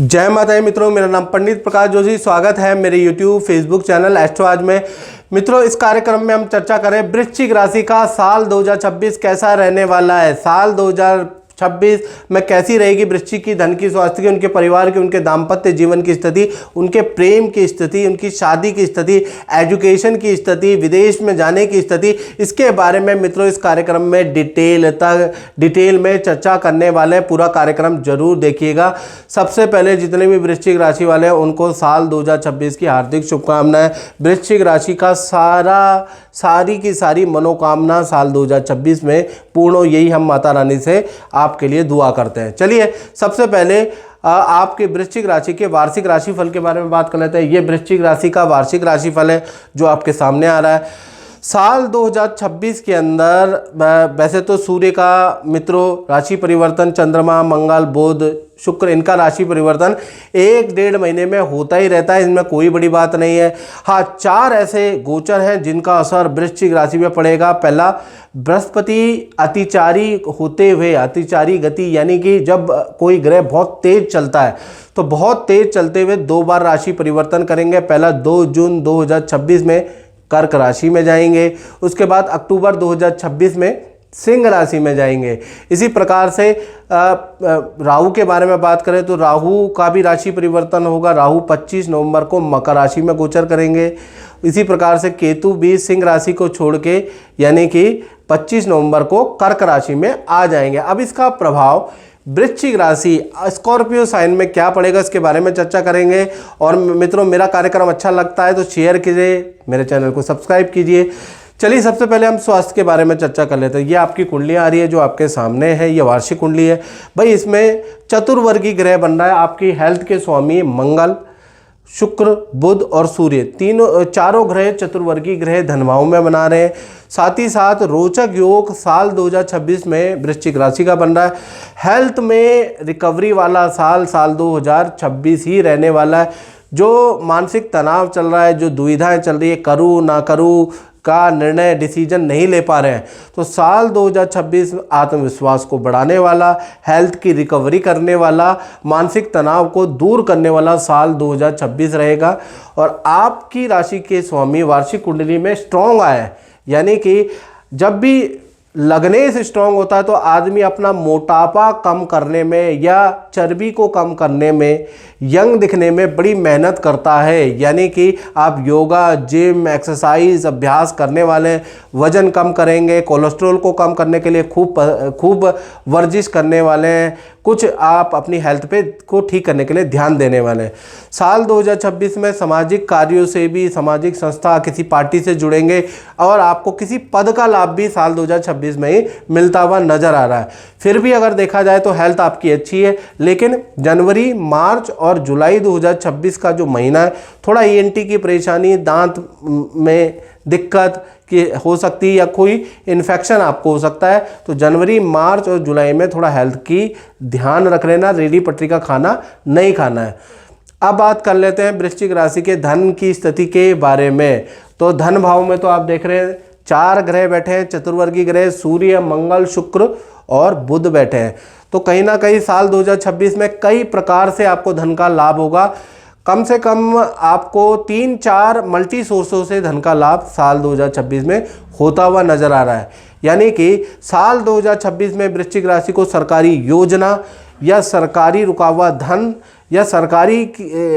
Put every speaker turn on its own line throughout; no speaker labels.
जय माता दी मित्रों, मेरा नाम पंडित प्रकाश जोशी। स्वागत है मेरे YouTube फेसबुक चैनल एस्ट्रो आज में। मित्रों, इस कार्यक्रम में हम चर्चा करें वृश्चिक राशि का साल 2026 कैसा रहने वाला है। साल 2026 में कैसी रहेगी वृश्चिक की धन की, स्वास्थ्य की, उनके परिवार की, उनके दाम्पत्य जीवन की स्थिति, उनके प्रेम की स्थिति, उनकी शादी की स्थिति, एजुकेशन की स्थिति, विदेश में जाने की स्थिति, इसके बारे में मित्रों इस कार्यक्रम में डिटेल में चर्चा करने वाले हैं। पूरा कार्यक्रम जरूर देखिएगा। सबसे पहले जितने भी वृश्चिक राशि वाले हैं उनको साल 2026 की हार्दिक शुभकामनाएं। वृश्चिक राशि का सारी की सारी मनोकामना साल 2026 में पूर्ण हो, यही हम माता रानी से आपके लिए दुआ करते हैं। चलिए सबसे पहले आपके वृश्चिक राशि के वार्षिक राशिफल के बारे में बात कर लेते हैं। ये वृश्चिक राशि का वार्षिक राशिफल है जो आपके सामने आ रहा है। साल 2026 के अंदर वैसे तो सूर्य का मित्रों राशि परिवर्तन, चंद्रमा, मंगल, बुध, शुक्र, इनका राशि परिवर्तन 1-1.5 महीने में होता ही रहता है, इसमें कोई बड़ी बात नहीं है। हाँ, 4 ऐसे गोचर हैं जिनका असर वृश्चिक राशि में पड़ेगा। पहला, बृहस्पति अतिचारी होते हुए, अतिचारी गति यानी कि जब कोई ग्रह बहुत तेज चलता है तो बहुत तेज चलते हुए 2 बार राशि परिवर्तन करेंगे। पहला 2 जून 2026 में कर्क राशि में जाएंगे, उसके बाद अक्टूबर 2026 में सिंह राशि में जाएंगे। इसी प्रकार से राहु के बारे में बात करें तो राहु का भी राशि परिवर्तन होगा। राहु 25 नवंबर को मकर राशि में गोचर करेंगे। इसी प्रकार से केतु भी सिंह राशि को छोड़ के यानी कि 25 नवंबर को कर्क राशि में आ जाएंगे। अब इसका प्रभाव वृश्चिक राशि स्कॉर्पियो साइन में क्या पड़ेगा इसके बारे में चर्चा करेंगे। और मित्रों, मेरा कार्यक्रम अच्छा लगता है तो शेयर कीजिए, मेरे चैनल को सब्सक्राइब कीजिए। चलिए सबसे पहले हम स्वास्थ्य के बारे में चर्चा कर लेते हैं। ये आपकी कुंडली आ रही है जो आपके सामने है, ये वार्षिक कुंडली है भाई। इसमें चतुर्वर्गी ग्रह बन रहा है। आपकी हेल्थ के स्वामी मंगल, शुक्र, बुध और सूर्य, चारों ग्रह चतुर्वर्गी ग्रह धनभाव में बना रहे हैं। साथ ही साथ रोचक योग साल 2026 में वृश्चिक राशि का बन रहा है। हेल्थ में रिकवरी वाला साल 2026 ही रहने वाला है। जो मानसिक तनाव चल रहा है, जो दुविधाएं चल रही है, करूँ ना करूँ का निर्णय डिसीजन नहीं ले पा रहे हैं, तो साल 2026 आत्मविश्वास को बढ़ाने वाला, हेल्थ की रिकवरी करने वाला, मानसिक तनाव को दूर करने वाला साल 2026 रहेगा। और आपकी राशि के स्वामी वार्षिक कुंडली में स्ट्रॉन्ग आए, यानी कि जब भी लगने से स्ट्रॉन्ग होता है तो आदमी अपना मोटापा कम करने में या चर्बी को कम करने में, यंग दिखने में बड़ी मेहनत करता है। यानी कि आप योगा, जिम, एक्सरसाइज, अभ्यास करने वाले, वजन कम करेंगे, कोलेस्ट्रॉल को कम करने के लिए खूब वर्जिश करने वाले हैं, कुछ आप अपनी हेल्थ पे को ठीक करने के लिए ध्यान देने वाले हैं। साल 2026 में सामाजिक कार्यों से भी, सामाजिक संस्था, किसी पार्टी से जुड़ेंगे और आपको किसी पद का लाभ भी साल 2026 में ही मिलता हुआ नजर आ रहा है। फिर भी अगर देखा जाए तो हेल्थ आपकी अच्छी है, लेकिन जनवरी, मार्च और जुलाई 2026 का जो महीना है थोड़ा ENT की परेशानी, दांत में दिक्कत कि हो सकती है या कोई इन्फेक्शन आपको हो सकता है। तो जनवरी, मार्च और जुलाई में थोड़ा हेल्थ की ध्यान रख लेना, रेडी पटरी का खाना नहीं खाना है। अब बात कर लेते हैं वृश्चिक राशि के धन की स्थिति के बारे में। तो धन भाव में तो आप देख रहे हैं 4 ग्रह बैठे हैं, चतुर्वर्गी ग्रह सूर्य, मंगल, शुक्र और बुध बैठे हैं। तो कहीं ना कहीं साल 2026 में कई प्रकार से आपको धन का लाभ होगा। कम से कम आपको 3-4 मल्टी सोर्सों से धन का लाभ साल 2026 में होता हुआ नजर आ रहा है। यानी कि साल 2026 में वृश्चिक राशि को सरकारी योजना या सरकारी रुका हुआ धन या सरकारी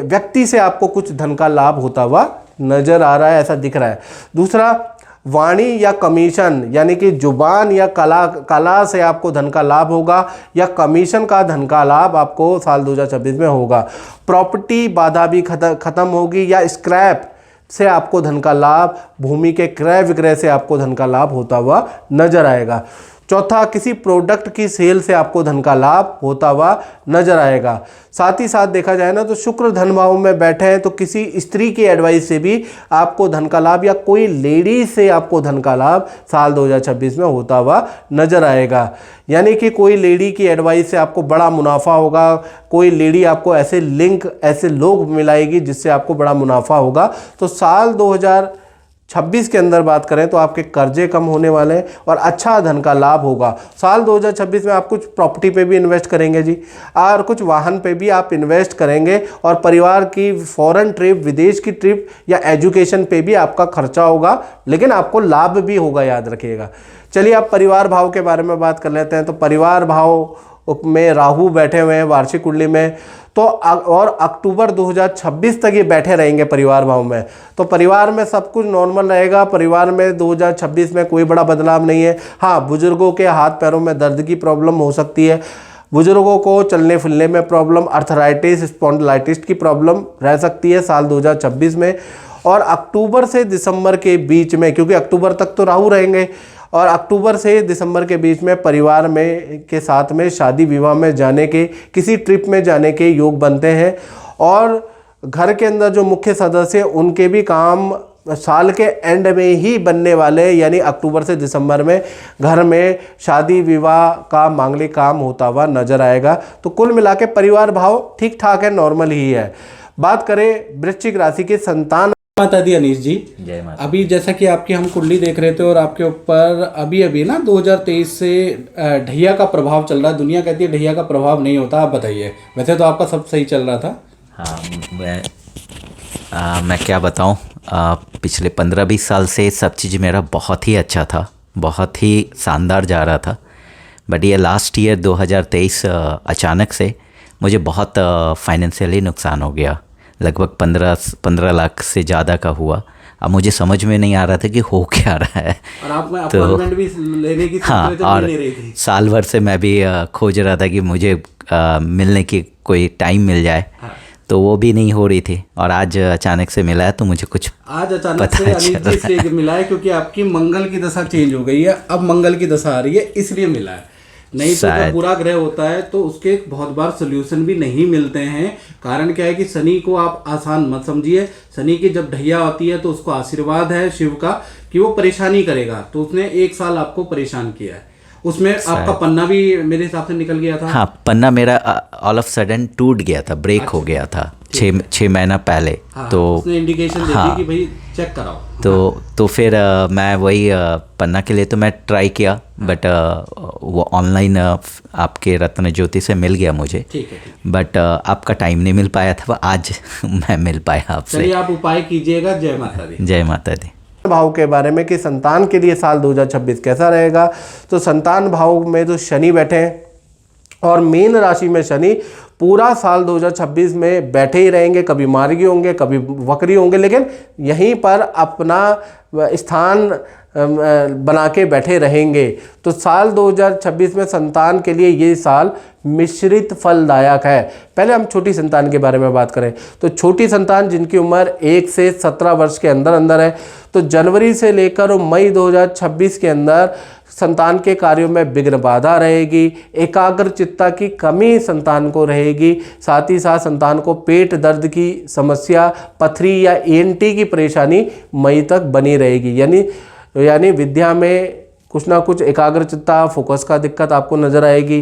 व्यक्ति से आपको कुछ धन का लाभ होता हुआ नजर आ रहा है, ऐसा दिख रहा है। दूसरा, वाणी या कमीशन यानी कि जुबान या कला से आपको धन का लाभ होगा या कमीशन का धन का लाभ आपको साल 2026 में होगा। प्रॉपर्टी बाधा भी खत्म होगी या स्क्रैप से आपको धन का लाभ, भूमि के क्रय विक्रय से आपको धन का लाभ होता हुआ नजर आएगा। चौथा, किसी प्रोडक्ट की सेल से आपको धन का लाभ होता हुआ नजर आएगा। साथ ही साथ देखा जाए ना तो शुक्र धन भाव में बैठे हैं तो किसी स्त्री की एडवाइस से भी आपको धन का लाभ या कोई लेडी से आपको धन का लाभ साल 2026 में होता हुआ नजर आएगा। यानी कि कोई लेडी की एडवाइस से आपको बड़ा मुनाफा होगा, कोई लेडी आपको ऐसे लिंक, ऐसे लोग मिलाएगी जिससे आपको बड़ा मुनाफा होगा। तो साल 26 के अंदर बात करें तो आपके कर्जे कम होने वाले हैं और अच्छा धन का लाभ होगा। साल 2026 में आप कुछ प्रॉपर्टी पे भी इन्वेस्ट करेंगे जी, और कुछ वाहन पे भी आप इन्वेस्ट करेंगे, और परिवार की फॉरेन ट्रिप, विदेश की ट्रिप या एजुकेशन पे भी आपका खर्चा होगा, लेकिन आपको लाभ भी होगा, याद रखिएगा। चलिए आप परिवार भाव के बारे में बात कर लेते हैं। तो परिवार भाव में राहु बैठे हुए हैं वार्षिक कुंडली में, तो और अक्टूबर 2026 तक ये बैठे रहेंगे परिवार भाव में। तो परिवार में सब कुछ नॉर्मल रहेगा। परिवार में 2026 में कोई बड़ा बदलाव नहीं है। हाँ, बुजुर्गों के हाथ पैरों में दर्द की प्रॉब्लम हो सकती है, बुजुर्गों को चलने फिरने में प्रॉब्लम, अर्थराइटिस, स्पॉन्डिलाइटिस की प्रॉब्लम रह सकती है साल 2026 में। और अक्टूबर से दिसंबर के बीच में, क्योंकि अक्टूबर तक तो राहु रहेंगे, और अक्टूबर से दिसंबर के बीच में परिवार में के साथ में शादी विवाह में जाने के, किसी ट्रिप में जाने के योग बनते हैं। और घर के अंदर जो मुख्य सदस्य हैं उनके भी काम साल के एंड में ही बनने वाले हैं, यानी अक्टूबर से दिसंबर में घर में शादी विवाह का मांगलिक काम होता हुआ नजर आएगा। तो कुल मिला के परिवार भाव ठीक ठाक है, नॉर्मल ही है। बात करें वृश्चिक राशि के संतान। माता दी अनीश जी,
जय माता।
अभी जैसा कि आपकी हम कुंडली देख रहे थे और आपके ऊपर अभी ना 2023 से ढैया का प्रभाव चल रहा है। दुनिया कहती है ढैया का प्रभाव नहीं होता, आप बताइए। वैसे तो आपका सब सही चल रहा था।
हाँ, मैं क्या बताऊँ, पिछले 15-20 साल से सब चीज़ मेरा बहुत ही अच्छा था, बहुत ही शानदार जा रहा था। बट ये लास्ट ईयर 2023 अचानक से मुझे बहुत फाइनेंशियली नुकसान हो गया। लगभग 15 लाख से ज़्यादा का हुआ। अब मुझे समझ में नहीं आ रहा था कि हो क्या रहा है।
और आप में अपॉइंटमेंट भी लेने की
हाँ, और
नहीं रही थी।
साल भर से मैं भी खोज रहा था कि मुझे मिलने की कोई टाइम मिल जाए। हाँ। तो वो भी नहीं हो रही थी, और आज अचानक से मिला है, तो मुझे कुछ
आज अचानक से इसलिए मिला है क्योंकि आपकी मंगल की दशा चेंज हो गई है। अब मंगल की दशा आ रही है, इसलिए मिला है। नहीं तो जब बुरा ग्रह होता है तो उसके बहुत बार सोल्यूशन भी नहीं मिलते हैं। कारण क्या है कि शनि को आप आसान मत समझिए। शनि की जब ढैया होती है तो उसको आशीर्वाद है शिव का कि वो परेशानी करेगा। तो उसने 1 साल आपको परेशान किया है। उसमें आपका पन्ना भी मेरे हिसाब से निकल गया था।
हाँ, पन्ना मेरा ऑल ऑफ सडन टूट गया था, ब्रेक हो गया था 6 महीना पहले।
हाँ,
तो
उसने इंडिकेशन दे दी कि भाई चेक कराओ।
तो फिर मैं वही पन्ना के लिए तो मैं ट्राई किया, बट वो ऑनलाइन आपके रत्न ज्योति से मिल गया मुझे।
ठीक है।
बट आपका टाइम नहीं मिल पाया था, आज मैं मिल पाया आपसे।
चलिए आप उपाय कीजिएगा। जय माता दी।
जय माता दी।
भाव के बारे में कि संतान के लिए साल 2026 कैसा रहेगा। तो संतान भाव में तो शनि बैठे हैं, और मीन राशि में शनि पूरा साल 2026 में बैठे ही रहेंगे। कभी मार्गी होंगे, कभी वक्री होंगे, लेकिन यहीं पर अपना स्थान बना के बैठे रहेंगे। तो साल 2026 में संतान के लिए ये साल मिश्रित फलदायक है। पहले हम छोटी संतान के बारे में बात करें तो छोटी संतान जिनकी उम्र 1 से 17 वर्ष के अंदर अंदर है, तो जनवरी से लेकर मई 2026 के अंदर संतान के कार्यों में विघ्न बाधा रहेगी। एकाग्र चित्ता की कमी संतान को रहेगी। साथ ही साथ संतान को पेट दर्द की समस्या, पथरी या ENT की परेशानी मई तक बनी रहेगी। यानी विद्या में कुछ ना कुछ एकाग्र चित्ता, फोकस का दिक्कत आपको नजर आएगी,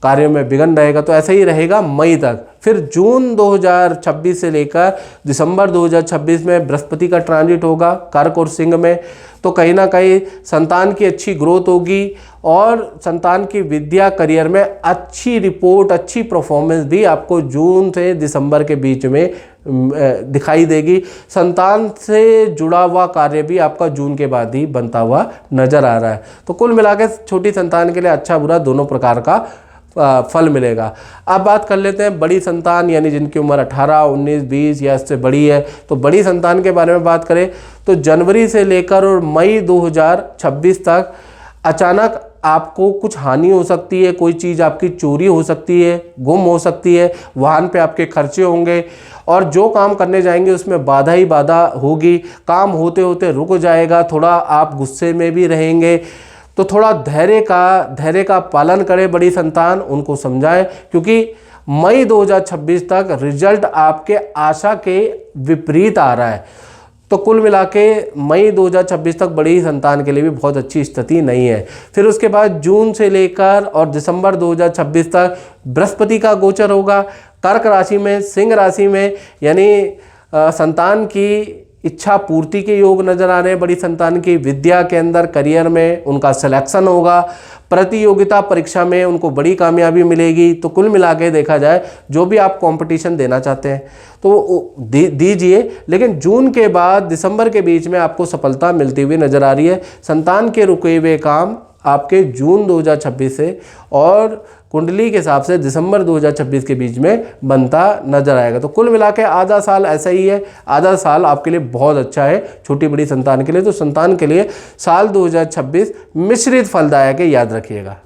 कार्यों में विघ्न रहेगा। तो ऐसा ही रहेगा मई तक। फिर जून 2026 से लेकर दिसंबर 2026 में बृहस्पति का ट्रांजिट होगा कर्क और सिंह में। तो कहीं ना कहीं संतान की अच्छी ग्रोथ होगी, और संतान की विद्या करियर में अच्छी रिपोर्ट, अच्छी परफॉर्मेंस भी आपको जून से दिसंबर के बीच में दिखाई देगी। संतान से जुड़ा हुआ कार्य भी आपका जून के बाद ही बनता हुआ नजर आ रहा है। तो कुल मिलाकर छोटी संतान के लिए अच्छा बुरा दोनों प्रकार का फल मिलेगा। अब बात कर लेते हैं बड़ी संतान, यानी जिनकी उम्र 18, 19, 20 या इससे बड़ी है। तो बड़ी संतान के बारे में बात करें तो जनवरी से लेकर और मई 2026 तक अचानक आपको कुछ हानि हो सकती है, कोई चीज़ आपकी चोरी हो सकती है, गुम हो सकती है, वाहन पे आपके खर्चे होंगे, और जो काम करने जाएंगे उसमें बाधा ही बाधा होगी। काम होते होते रुक जाएगा, थोड़ा आप गुस्से में भी रहेंगे। तो थोड़ा धैर्य का पालन करें बड़ी संतान, उनको समझाएं, क्योंकि मई 2026 तक रिजल्ट आपके आशा के विपरीत आ रहा है। तो कुल मिला के मई 2026 तक बड़ी संतान के लिए भी बहुत अच्छी स्थिति नहीं है। फिर उसके बाद जून से लेकर और दिसंबर 2026 तक बृहस्पति का गोचर होगा कर्क राशि में, सिंह राशि में, यानी संतान की इच्छा पूर्ति के योग नजर आ रहे हैं बड़ी संतान की। विद्या के अंदर करियर में उनका सिलेक्शन होगा, प्रतियोगिता परीक्षा में उनको बड़ी कामयाबी मिलेगी। तो कुल मिला के देखा जाए जो भी आप कंपटीशन देना चाहते हैं तो दीजिए, लेकिन जून के बाद दिसंबर के बीच में आपको सफलता मिलती हुई नजर आ रही है। संतान के रुके हुए काम आपके जून 2026 से और कुंडली के हिसाब से दिसंबर 2026 के बीच में बनता नजर आएगा। तो कुल मिला के आधा साल ऐसा ही है, आधा साल आपके लिए बहुत अच्छा है छोटी बड़ी संतान के लिए। तो संतान के लिए साल 2026 मिश्रित फलदायक है, याद रखिएगा।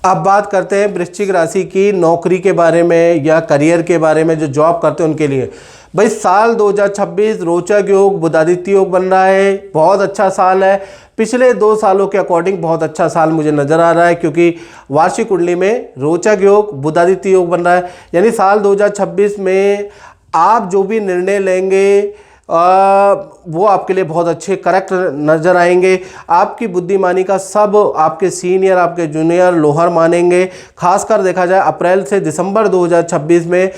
अब बात करते हैं वृश्चिक राशि की नौकरी के बारे में या करियर के बारे में। जो जॉब करते हैं उनके लिए भाई साल 2026 रोचक योग, बुधादित्य योग बन रहा है, बहुत अच्छा साल है। पिछले 2 सालों के अकॉर्डिंग बहुत अच्छा साल मुझे नज़र आ रहा है, क्योंकि वार्षिक कुंडली में रोचक योग, बुधादित्य योग बन रहा है। यानी साल 2026 में आप जो भी निर्णय लेंगे वो आपके लिए बहुत अच्छे करेक्ट नज़र आएंगे। आपकी बुद्धिमानी का सब आपके सीनियर, आपके जूनियर लोहर मानेंगे। खासकर देखा जाए अप्रैल से दिसंबर 2026 में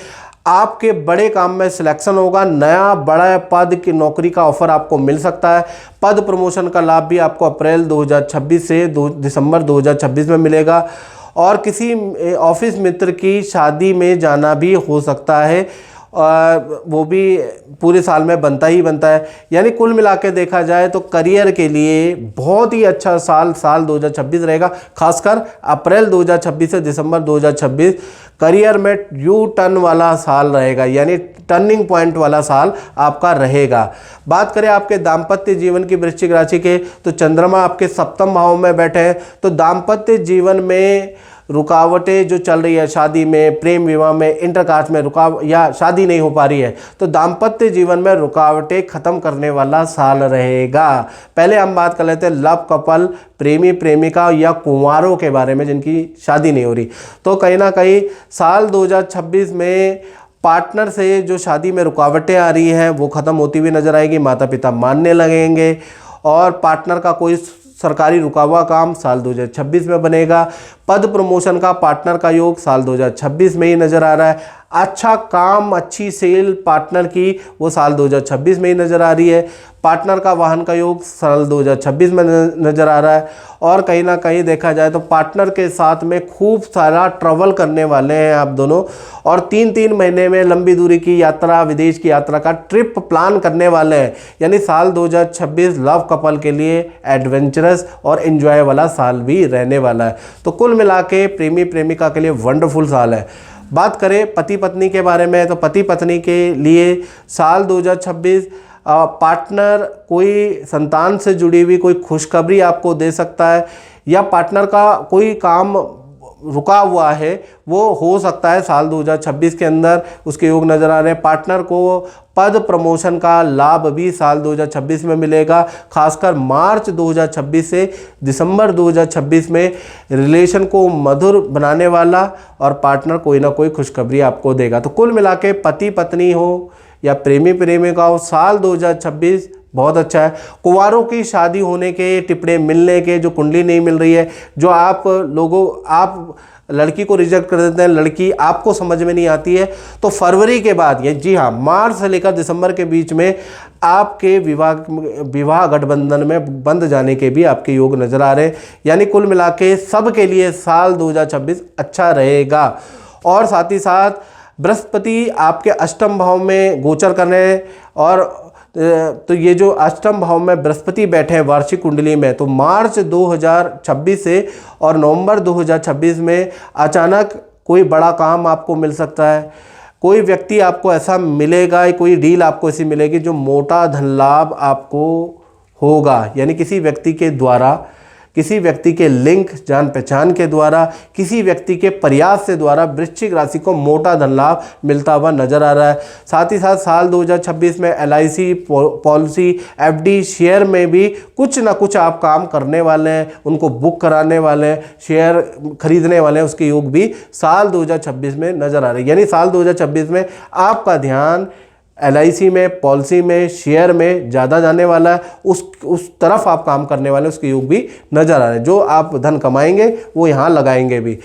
आपके बड़े काम में सिलेक्शन होगा, नया बड़ा पद की नौकरी का ऑफर आपको मिल सकता है। पद प्रमोशन का लाभ भी आपको अप्रैल 2026 से दिसंबर 2026 में मिलेगा। और किसी ऑफिस मित्र की शादी में जाना भी हो सकता है, वो भी पूरे साल में बनता ही बनता है। यानी कुल मिला के देखा जाए तो करियर के लिए बहुत ही अच्छा साल 2026 रहेगा। खासकर अप्रैल 2026 से दिसंबर 2026 करियर में यू टर्न वाला साल रहेगा, यानी टर्निंग पॉइंट वाला साल आपका रहेगा। बात करें आपके दाम्पत्य जीवन की वृश्चिक राशि के, तो चंद्रमा आपके सप्तम भाव में बैठे हैं। तो दाम्पत्य जीवन में रुकावटें जो चल रही है, शादी में, प्रेम विवाह में, इंटरकास्ट में या शादी नहीं हो पा रही है, तो दाम्पत्य जीवन में रुकावटें खत्म करने वाला साल रहेगा। पहले हम बात कर लेते हैं लव कपल, प्रेमी प्रेमिका या कुंवारों के बारे में जिनकी शादी नहीं हो रही। तो कहीं ना कहीं साल 2026 में पार्टनर से जो शादी में रुकावटें आ रही हैं वो ख़त्म होती हुई नजर आएगी। माता पिता मानने लगेंगे और पार्टनर का कोई सरकारी रुका हुआ काम साल 2026 में बनेगा। पद प्रमोशन का पार्टनर का योग साल 2026 में ही नज़र आ रहा है। अच्छा काम, अच्छी सेल पार्टनर की वो साल 2026 में ही नज़र आ रही है। पार्टनर का वाहन का योग साल 2026 में नज़र आ रहा है। और कहीं ना कहीं देखा जाए तो पार्टनर के साथ में खूब सारा ट्रैवल करने वाले हैं आप दोनों, और 3-3 महीने में लंबी दूरी की यात्रा, विदेश की यात्रा का ट्रिप प्लान करने वाले हैं। यानी साल 2026 लव कपल के लिए एडवेंचरस और एंजॉय वाला साल भी रहने वाला है। तो कुल मिला के प्रेमी प्रेमिका के लिए वंडरफुल साल है। बात करें पति पत्नी के बारे में, तो पति पत्नी के लिए साल 2026 पार्टनर कोई संतान से जुड़ी हुई कोई खुशखबरी आपको दे सकता है, या पार्टनर का कोई काम रुका हुआ है वो हो सकता है साल 2026 के अंदर, उसके योग नज़र आ रहे हैं। पार्टनर को पद प्रमोशन का लाभ भी साल 2026 में मिलेगा। खासकर मार्च 2026 से दिसंबर 2026 में रिलेशन को मधुर बनाने वाला और पार्टनर कोई ना कोई खुशखबरी आपको देगा। तो कुल मिला के पति पत्नी हो या प्रेमी प्रेमिका हो, साल 2026 बहुत अच्छा है। कुंवारों की शादी होने के टिप्पणे मिलने के, जो कुंडली नहीं मिल रही है, जो आप लड़की को रिजेक्ट कर देते हैं, लड़की आपको समझ में नहीं आती है, तो फरवरी के बाद, ये जी हाँ मार्च से लेकर दिसंबर के बीच में आपके विवाह गठबंधन में बंध जाने के भी आपके योग नज़र आ रहे हैं। यानी कुल मिला के सबके लिए साल 2026 अच्छा रहेगा। और साथ ही साथ बृहस्पति आपके अष्टम भाव में गोचर कर रहे हैं, और तो ये जो अष्टम भाव में बृहस्पति बैठे हैं वार्षिक कुंडली में, तो मार्च 2026 से और नवंबर 2026 में अचानक कोई बड़ा काम आपको मिल सकता है। कोई व्यक्ति आपको ऐसा मिलेगा, कोई डील आपको ऐसी मिलेगी जो मोटा धन लाभ आपको होगा। यानी किसी व्यक्ति के द्वारा, किसी व्यक्ति के लिंक, जान पहचान के द्वारा, किसी व्यक्ति के प्रयास से द्वारा वृश्चिक राशि को मोटा धन लाभ मिलता हुआ नजर आ रहा है। साथ ही साथ साल 2026 में LIC पॉलिसी, FD, शेयर में भी कुछ ना कुछ आप काम करने वाले हैं, उनको बुक कराने वाले हैं, शेयर खरीदने वाले हैं, उसके योग भी साल 2026 में नजर आ रहे हैं। यानी साल 2026 में आपका ध्यान LIC में, पॉलिसी में, शेयर में ज़्यादा जाने वाला है, उस तरफ आप काम करने वाले, उसके योग भी नज़र आ रहे हैं। जो आप धन कमाएंगे वो यहाँ लगाएंगे भी।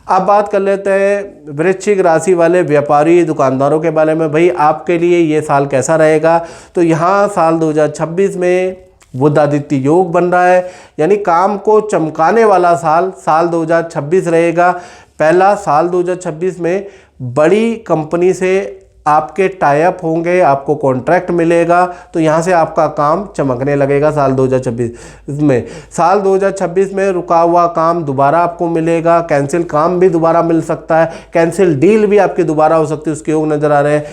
अब बात कर लेते हैं वृश्चिक राशि वाले व्यापारी दुकानदारों के बारे में। भाई आपके लिए ये साल कैसा रहेगा? तो यहाँ साल 2026 में बुध आदित्य योग बन रहा है, यानी काम को चमकाने वाला साल 2026 रहेगा। पहला, साल 2026 में बड़ी कंपनी से आपके टाई अप होंगे, आपको कॉन्ट्रैक्ट मिलेगा, तो यहाँ से आपका काम चमकने लगेगा साल 2026 में। साल 2026 में रुका हुआ काम दोबारा आपको मिलेगा, कैंसिल काम भी दोबारा मिल सकता है, कैंसिल डील भी आपकी दोबारा हो सकती है, उसके योग नज़र आ रहे हैं।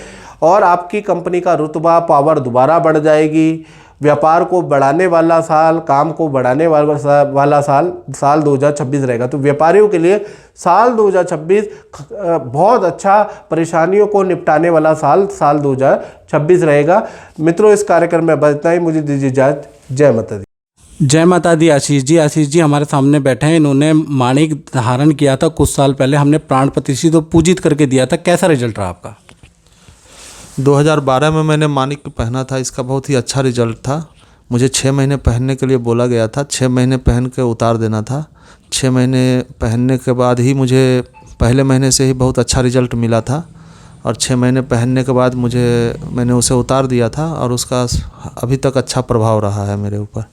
और आपकी कंपनी का रुतबा पावर दोबारा बढ़ जाएगी। व्यापार को बढ़ाने वाला साल, काम को बढ़ाने वाला साल 2026 रहेगा। तो व्यापारियों के लिए साल 2026 बहुत अच्छा, परेशानियों को निपटाने वाला साल 2026 रहेगा। मित्रों, इस कार्यक्रम में बस इतना ही। मुझे दीजिए इजाज़त। जय माता दी।
जय माता दी। आशीष जी हमारे सामने बैठे हैं। इन्होंने माणिक धारण किया था कुछ साल पहले, हमने प्राण प्रतिष्ठित तो पूजित करके दिया था। कैसा रिजल्ट रहा आपका?
2012 में मैंने माणिक पहना था, इसका बहुत ही अच्छा रिजल्ट था। मुझे 6 महीने पहनने के लिए बोला गया था, 6 महीने पहन के उतार देना था। 6 महीने पहनने के बाद ही मुझे पहले महीने से ही बहुत अच्छा रिजल्ट मिला था, और 6 महीने पहनने के बाद मैंने उसे उतार दिया था, और उसका अभी तक अच्छा प्रभाव रहा है मेरे ऊपर।